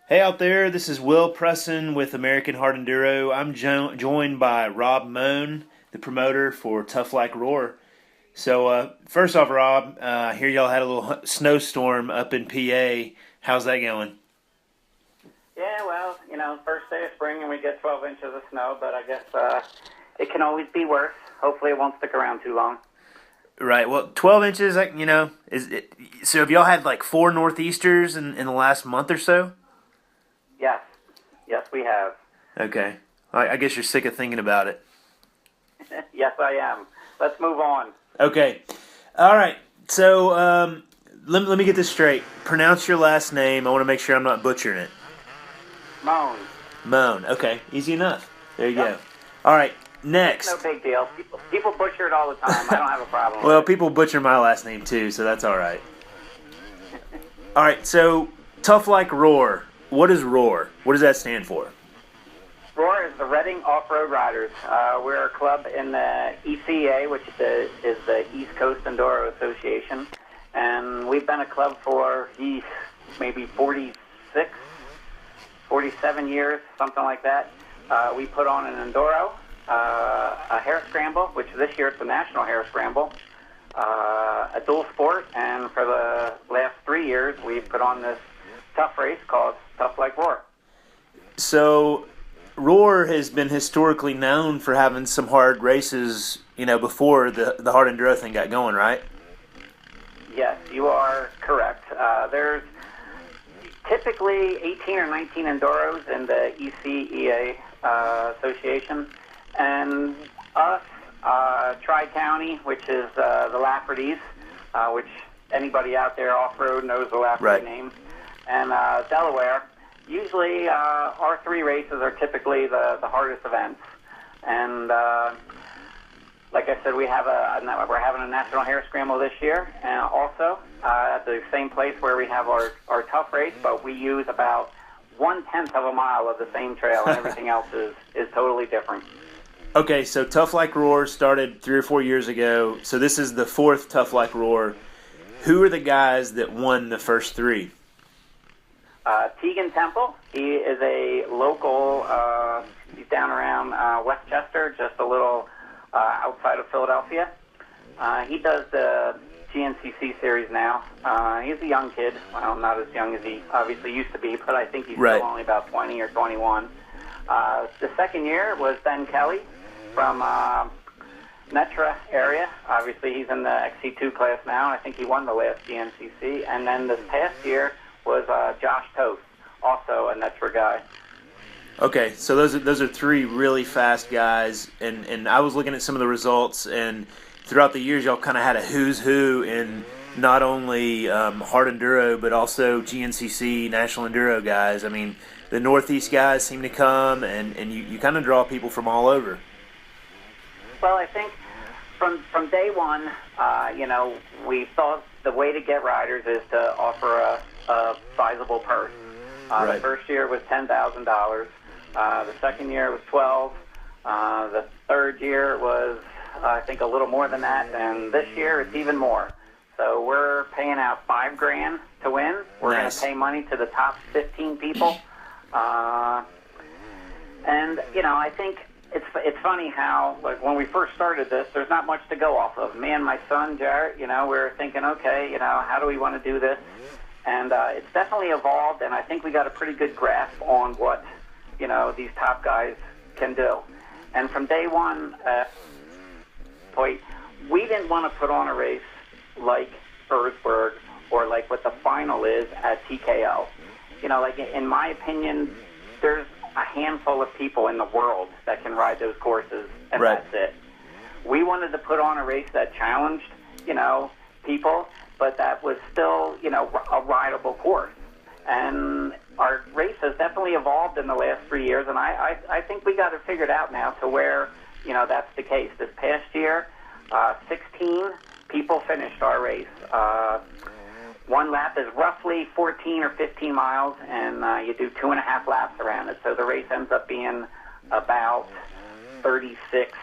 Hey out there, this is Will Presson with American Hard Enduro. I'm joined by Rob Mohn, the promoter for Tough Like RORR. So, first off, Rob, I hear y'all had a little snowstorm up in PA. How's that going? Yeah, well, first day of spring and we get 12 inches of snow, but I guess it can always be worse. Hopefully it won't stick around too long. Right, well, 12 inches, so have y'all had like four northeasters in the last month or so? Yes. Yes, we have. Okay. I guess you're sick of thinking about it. Yes, I am. Let's move on. Okay. All right. So let me get this straight. Pronounce your last name. I want to make sure I'm not butchering it. Mohn. Mohn. Okay. Easy enough. There you Yep. go. All right. Next. No big deal. People butcher it all the time. I don't have a problem Well, with it. people butcher my last name too, so that's all right. All right. So Tough Like RORR. What is RORR? What does that stand for? RORR is the Reading Offroad Riders. We're a club in the ECA, which is the East Coast Enduro Association. And we've been a club for maybe 46, 47 years, something like that. We put on an Enduro, a hare scramble, which this year it's the National Hare Scramble, a dual sport, and for the last 3 years we've put on this tough race called Tough Like RORR. So RORR has been historically known for having some hard races, before the hard enduro thing got going, right? Yes, you are correct. There's typically 18 or 19 enduros in the ECEA association, and us, Tri-County, which is the Lafferty's, which anybody out there off-road knows the Lafferty Right. name, and Delaware. Usually our three races are typically the hardest events, and like I said, we're having a National Hare Scramble this year, and also at the same place where we have our tough race, but we use about 1/10 of a mile of the same trail, and everything else is totally different. Okay, so Tough Like RORR started 3 or 4 years ago. So this is the fourth Tough Like RORR. Who are the guys that won the first three? Tegan Temple, he is a local, he's down around Westchester, just a little outside of Philadelphia. He does the GNCC series now. He's a young kid. Well, not as young as he obviously used to be, but I think he's Right. still only about 20 or 21. The second year was Ben Kelly from Netra area. Obviously, he's in the XC2 class now. I think he won the last GNCC. And then this past year was Josh Toth, also a Netra guy. Okay, so those are three really fast guys, and I was looking at some of the results, and throughout the years, y'all kind of had a who's who in not only hard enduro but also GNCC National Enduro guys. I mean, the Northeast guys seem to come, and you kind of draw people from all over. Well, I think from day one, we thought the way to get riders is to offer a sizable purse. Right. The first year was $10,000. The second year was $12,000. The third year was, I think, a little more than that, and this year it's even more. So we're paying out $5,000 to win. We're Nice. going to pay money to the top 15 people, and I think it's funny how, like, when we first started this, there's not much to go off of. Me and my son Jarrett, we were thinking, okay, how do we want to do this? And it's definitely evolved, and I think we got a pretty good grasp on what these top guys can do. And from day one, we didn't want to put on a race like Earthberg or like what the final is at TKO. Like, in my opinion, there's a handful of people in the world that can ride those courses, and Right. that's it. We wanted to put on a race that challenged, people, but that was still, a rideable course. And our race has definitely evolved in the last 3 years, and I think we got it figured out now to where, that's the case. This past year, 16 people finished our race. One lap is roughly 14 or 15 miles, and you do 2.5 laps around it. So the race ends up being about 36,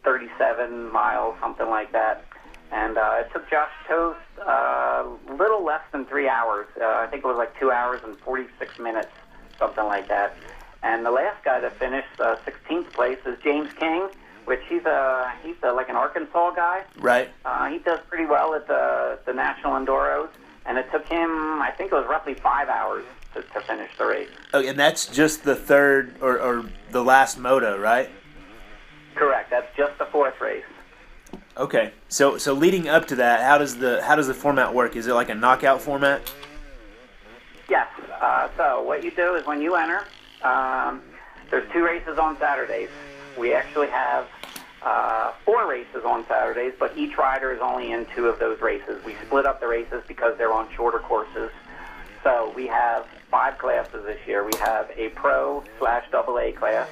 37 miles, something like that. And it took Josh Toth a little less than 3 hours. I think it was like 2 hours and 46 minutes something like that. And the last guy that finished 16th place is James King, which he's like an Arkansas guy. Right. He does pretty well at the National Enduros, and it took him, I think it was roughly 5 hours to finish the race. Oh, and that's just the third or the last moto, right? Correct. That's just the fourth race. Okay. So leading up to that, how does the format work? Is it like a knockout format? Yes. So what you do is when you enter, there's 2 races on Saturdays. We actually have 4 races on Saturdays, but each rider is only in 2 of those races. We split up the races because they're on shorter courses. So we have 5 classes this year. We have a Pro/AA class.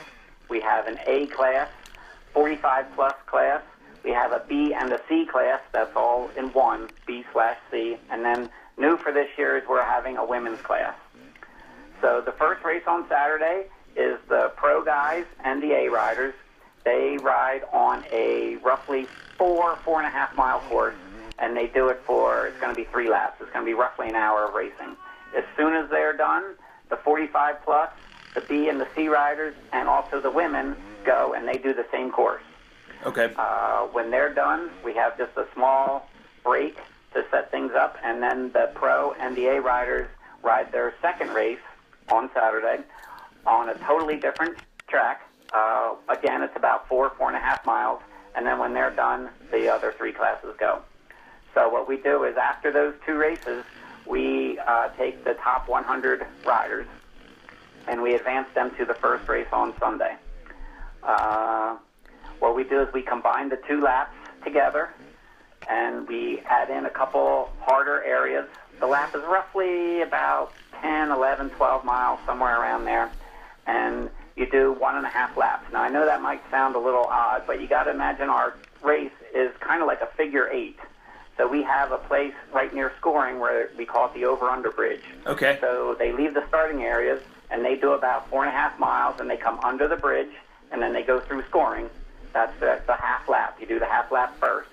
We have an A class, 45-plus class. We have a B and a C class. That's all in one, B/C. And then new for this year is we're having a women's class. So the first race on Saturday is the Pro guys and the A riders. They ride on a roughly 4.5 mile course, and they do it for, it's going to be 3 laps. It's going to be roughly an hour of racing. As soon as they're done, the 45 plus, the B and the C riders, and also the women go, and they do the same course. Okay. When they're done, we have just a small break to set things up, and then the Pro and the A riders ride their second race on Saturday on a totally different track. Again, it's about 4.5 miles, and then when they're done, the other 3 classes go. So what we do is after those 2 races, we take the top 100 riders, and we advance them to the first race on Sunday. What we do is we combine the 2 laps together, and we add in a couple harder areas. The lap is roughly about 10, 11, 12 miles, somewhere around there, and you do 1.5 laps. Now, I know that might sound a little odd, but you got to imagine our race is kind of like a figure 8. So we have a place right near scoring where we call it the over-under bridge. Okay. So they leave the starting areas, and they do about 4.5 miles, and they come under the bridge, and then they go through scoring. That's the half lap. You do the half lap first.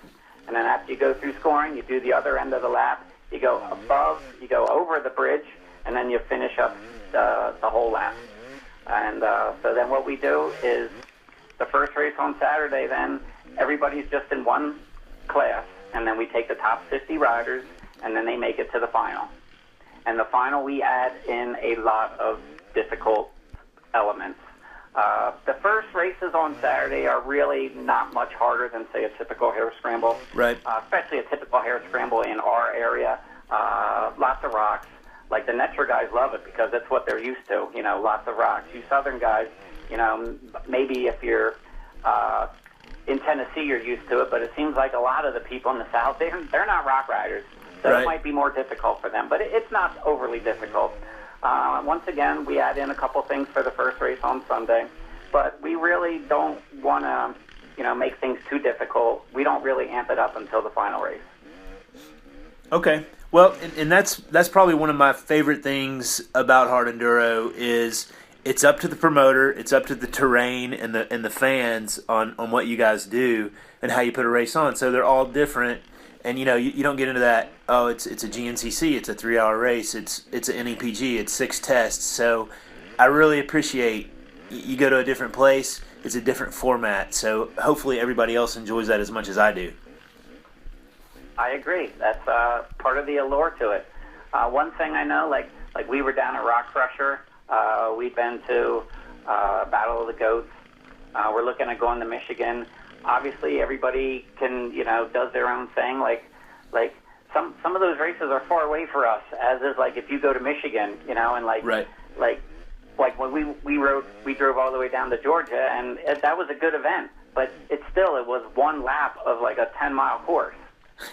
And then after you go through scoring, you do the other end of the lap. You go above, you go over the bridge, and then you finish up the whole lap. And so then what we do is the first race on Saturday, then everybody's just in one class, and then we take the top 50 riders, and then they make it to the final. And the final, we add in a lot of difficult elements. The first races on Saturday are really not much harder than, say, a typical hare scramble. Right. Especially a typical hare scramble in our area. Lots of rocks. Like the Netcher guys love it because that's what they're used to, lots of rocks. You Southern guys, maybe if you're in Tennessee, you're used to it, but it seems like a lot of the people in the South, they're not rock riders. So right. It might be more difficult for them, but it's not overly difficult. Once again, we add in a couple things for the first race on Sunday, but we really don't want to, make things too difficult. We don't really amp it up until the final race. Okay. Well, and that's probably one of my favorite things about Hard Enduro is it's up to the promoter, it's up to the terrain and the fans on what you guys do and how you put a race on. So they're all different, and you don't get into that. Oh, it's a GNCC, it's a 3-hour race, it's an NEPG, it's 6 tests. So I really appreciate you go to a different place, it's a different format. So hopefully everybody else enjoys that as much as I do. I agree. That's part of the allure to it. One thing I know, like we were down at Rock Crusher. We've been to Battle of the Goats. We're looking at going to Michigan. Obviously, everybody can, does their own thing. Like some of those races are far away for us. As is like if you go to Michigan, and right. like when we drove all the way down to Georgia, and that was a good event. But it was one lap of like a 10-mile course.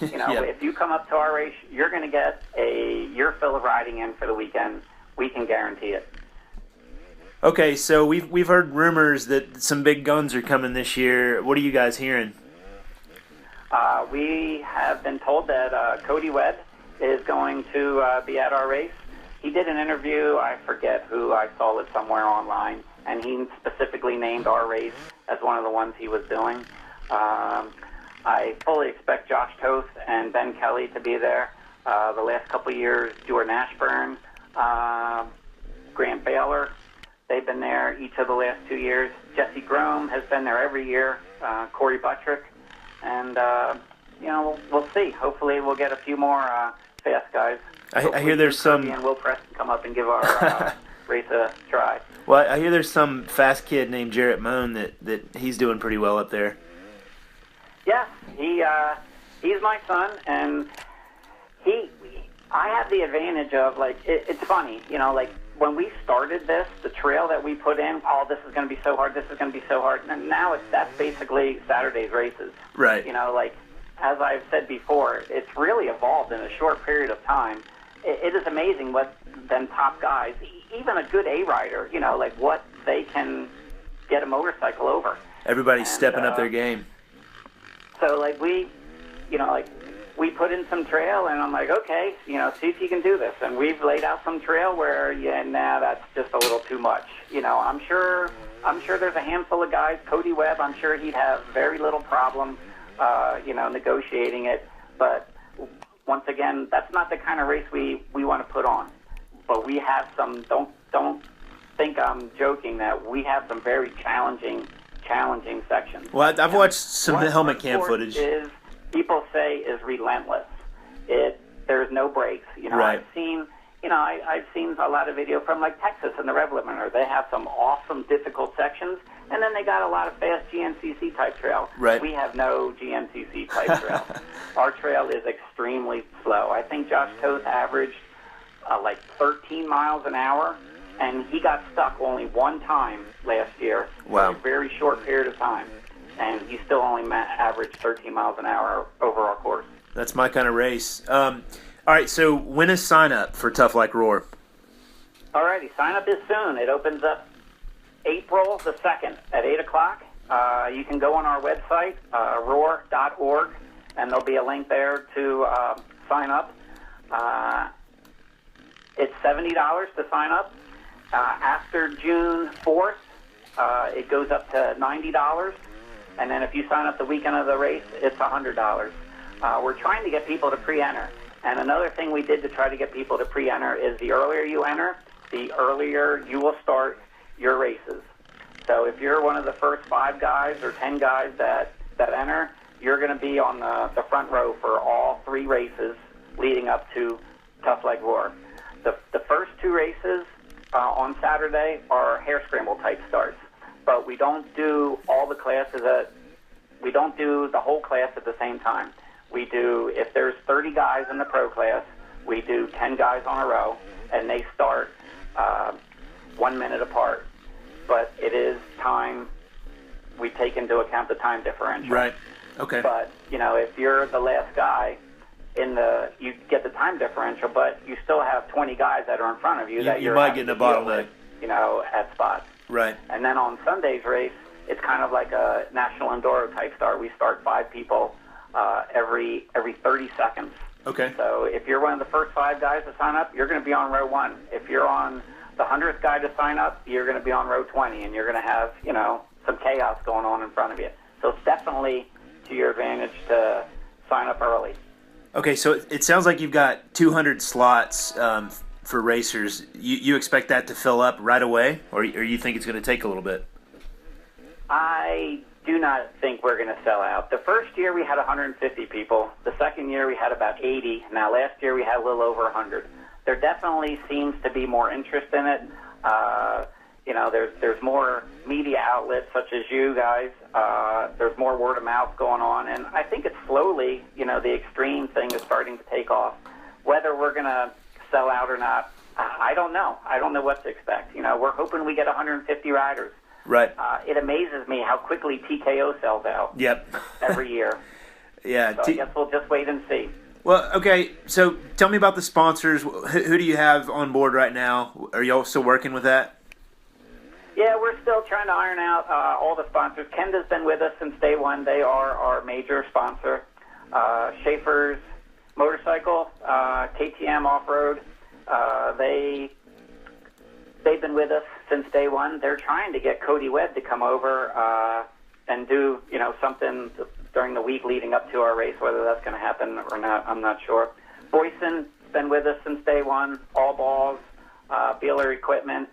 Yeah. If you come up to our race, you're going to get a year fill of riding in for the weekend. We can guarantee it. Okay, so we've heard rumors that some big guns are coming this year. What are you guys hearing? We have been told that Cody Webb is going to be at our race. He did an interview, I forget who, I saw it somewhere online, and he specifically named our race as one of the ones he was doing. I fully expect Josh Toth and Ben Kelly to be there. The last couple of years, Jordan Ashburn, Grant Baylor, been there each of the last 2 years. Jesse Groemm has been there every year. Corey Buttrick, and we'll see. Hopefully, we'll get a few more fast guys. I hear there's some. And Will Presson come up and give our race a try. Well, I hear there's some fast kid named Jarrett Moon that he's doing pretty well up there. Yes, he's my son, and I have the advantage of, like, it's funny, like, when we started this, the trail that we put in, this is going to be so hard, this is going to be so hard, and now that's basically Saturday's races. Right. Like, as I've said before, it's really evolved in a short period of time. It is amazing what them top guys, even a good A-rider, like, what they can get a motorcycle over. Everybody's stepping up their game. So, like, we put in some trail, and I'm like, okay, see if you can do this. And we've laid out some trail where, that's just a little too much. I'm sure there's a handful of guys. Cody Webb, I'm sure he'd have very little problem, negotiating it. But once again, that's not the kind of race we want to put on. But we have some. Don't think I'm joking that we have some very challenging sections. Well, I've watched some helmet cam footage. People say is relentless. There's no breaks. Right. I've seen a lot of video from, like, Texas and the Rev Limiter. They have some awesome, difficult sections, and then they got a lot of fast GNCC type trail. Right. We have no GNCC type trail. Our trail is extremely slow. I think Josh Toth averaged like 13 miles an hour, and he got stuck only one time last year. Wow. For a very short period of time. And he still only averaged 13 miles an hour over our course. That's my kind of race. All right, so when is sign up for Tough Like RORR? All righty, sign up is soon. It opens up April the 2nd at 8 o'clock. You can go on our website, roar.org, and there'll be a link there to sign up. It's $70 to sign up. After June 4th, it goes up to $90. And then if you sign up the weekend of the race, it's $100. We're trying to get people to pre-enter. And another thing we did to try to get people to pre-enter is the earlier you enter, the earlier you will start your races. So if you're one of the first 5 guys or 10 guys that enter, you're going to be on the front row for all 3 races leading up to Tough Like RORR. The first 2 races on Saturday are hair scramble type starts. But we don't do all the classes we don't do the whole class at the same time. We do, if there's 30 guys in the pro class, we do 10 guys on a row, and they start 1 minute apart. But it is time, we take into account the time differential. Right, okay. But, if you're the last guy, you get the time differential, but you still have 20 guys that are in front of you that you might get in a bottleneck. At spots. Right. And then on Sunday's race, it's kind of like a national enduro type start. We start 5 people every 30 seconds. Okay. So if you're one of the first 5 guys to sign up, you're going to be on row 1. If you're on the 100th guy to sign up, you're going to be on row 20, and you're going to have, some chaos going on in front of you. So it's definitely to your advantage to sign up early. Okay, so it sounds like you've got 200 slots for racers. You expect that to fill up right away, or you think it's going to take a little bit? I do not think we're going to sell out. The first year we had 150 people. The second year we had about 80. Now last year we had a little over 100. There definitely seems to be more interest in it. There's more media outlets such as you guys. There's more word of mouth going on, and I think it's slowly, the extreme thing is starting to take off. Whether we're going to sell out or not, I don't know. I don't know what to expect. We're hoping we get 150 riders. Right. It amazes me how quickly TKO sells out. Yep. Every year. Yeah. So I guess we'll just wait and see. Well, okay. So tell me about the sponsors. Who do you have on board right now? Are y'all still working with that? Yeah, we're still trying to iron out all the sponsors. Kenda's been with us since day one. They are our major sponsor. Schaefer's Motorcycle, KTM Offroad, they've been with us since day one. They're trying to get Cody Webb to come over and do, something during the week leading up to our race. Whether that's going to happen or not, I'm not sure. Boyson's been with us since day one. All Balls, Baylor Equipment.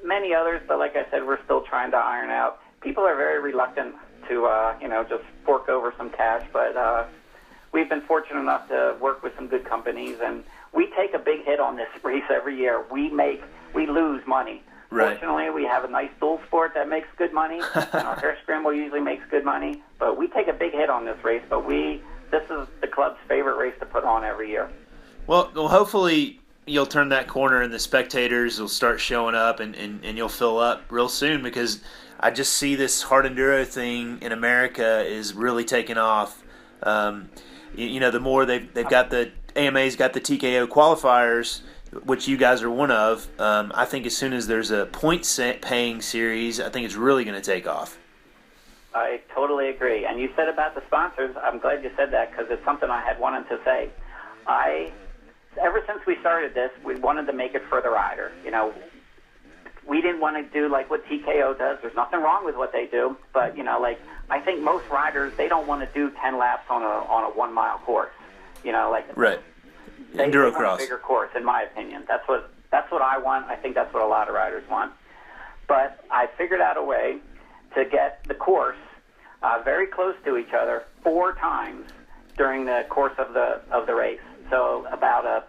many others, but like I said, we're still trying to iron out. People are very reluctant to, just fork over some cash, but we've been fortunate enough to work with some good companies, and we take a big hit on this race every year. We lose money. Right. Fortunately, we have a nice dual sport that makes good money, and our hare scramble usually makes good money, but we take a big hit on this race, but this is the club's favorite race to put on every year. Well, hopefully you'll turn that corner and the spectators will start showing up and you'll fill up real soon, because I just see this hard enduro thing in America is really taking off. The more they've got the AMA's got the TKO qualifiers, which you guys are one of. I think as soon as there's a point-paying series, I think it's really going to take off. I totally agree. And you said about the sponsors, I'm glad you said that, because it's something I had wanted to say. Ever since we started this, we wanted to make it for the rider. We didn't want to do like what TKO does. There's nothing wrong with what they do, but I think most riders, they don't want to do 10 laps on a 1 mile course. Right. They Enduro want cross. a bigger course, in my opinion. That's what I want. I think that's what a lot of riders want. But I figured out a way to get the course very close to each other 4 times during the course of the race. So about a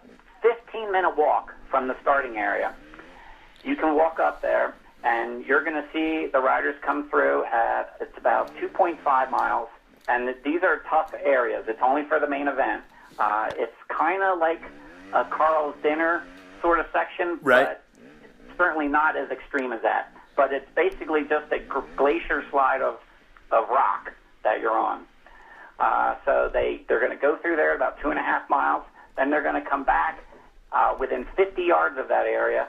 15-minute walk from the starting area. You can walk up there, and you're going to see the riders come through it's about 2.5 miles, and these are tough areas. It's only for the main event. It's kind of like a Carl's Dinner sort of section, right. But certainly not as extreme as that. But it's basically just a glacier slide of rock that you're on. So they're going to go through there about 2.5 miles. Then they're going to come back within 50 yards of that area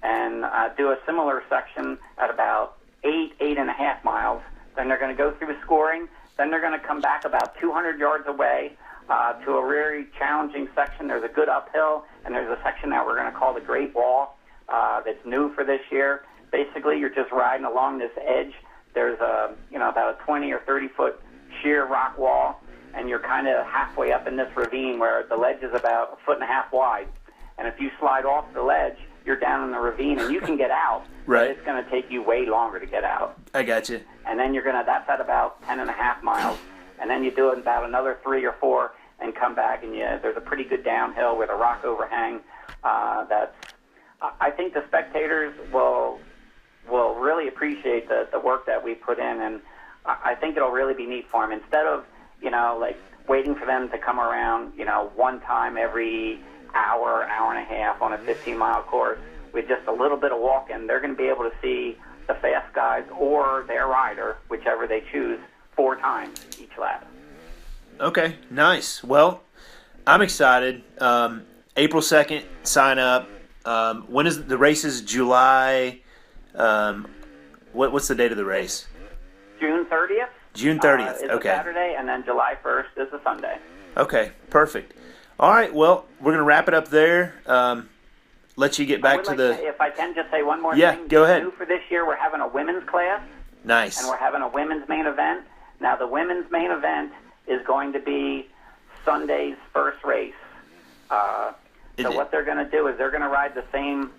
and do a similar section at about 8.5 miles. Then they're going to go through scoring. Then they're going to come back about 200 yards away to a very challenging section. There's a good uphill, and there's a section that we're going to call the Great Wall that's new for this year. Basically, you're just riding along this edge. There's about a 20 or 30 foot sheer rock wall, and you're kind of halfway up in this ravine where the ledge is about 1.5 feet wide. And if you slide off the ledge, you're down in the ravine, and you can get out. Right. But it's going to take you way longer to get out. I got you. And then that's at about 10.5 miles. And then you do it about another 3 or 4 and come back, and there's a pretty good downhill with a rock overhang. I think the spectators will really appreciate the work that we put in, and I think it'll really be neat for them. Instead of, waiting for them to come around, one time every hour and a half on a 15-mile course with just a little bit of walking, they're going to be able to see the fast guys or their rider, whichever they choose, 4 times each lap. Okay, nice. Well, I'm excited. April 2nd, sign up. When is the race? Is July? What's the date of the race? June 30th. June 30th. Is Okay. a Saturday, and then July 1st is a Sunday. Okay, perfect. All right, well, we're going to wrap it up there. Let you get back to the... If I can just say one more thing. Yeah, go ahead. New for this year, we're having a women's class. Nice. And we're having a women's main event. Now, the women's main event is going to be Sunday's first race. So what they're going to do is they're going to ride the same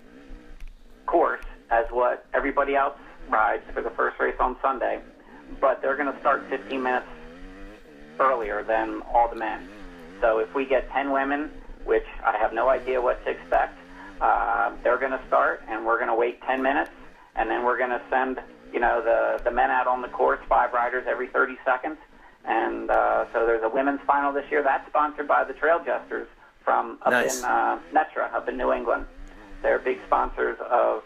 course as what everybody else rides for the first race on Sunday, but they're going to start 15 minutes earlier than all the men. So if we get 10 women, which I have no idea what to expect, they're going to start, and we're going to wait 10 minutes, and then we're going to send the men out on the course, 5 riders every 30 seconds. And so there's a women's final this year. That's sponsored by the Trail Jesters from up Nice. in Netra, up in New England. They're big sponsors of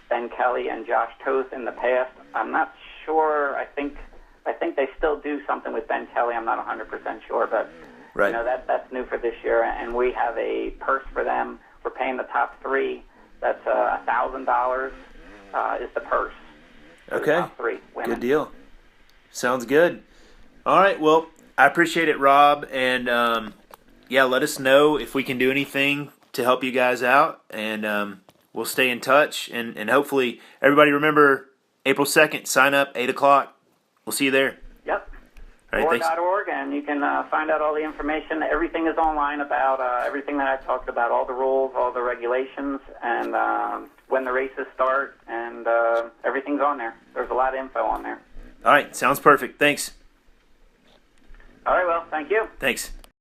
Ben Kelly and Josh Toth in the past. I'm not sure. I think they still do something with Ben Kelly. I'm not 100% sure, but Right. that's new for this year. And we have a purse for them. We're paying the top 3. That's $1,000 is the purse. For the Okay. top 3 women. Good deal. Sounds good. All right, well, I appreciate it, Rob, and let us know if we can do anything to help you guys out, and we'll stay in touch, and hopefully everybody remember April 2nd, sign up, 8 o'clock. We'll see you there. Yep. All All right, thanks. RORR.org, and you can find out all the information. Everything is online about everything that I talked about, all the rules, all the regulations, and when the races start, and everything's on there. There's a lot of info on there. All right, sounds perfect. Thanks. All right, well, thank you. Thanks.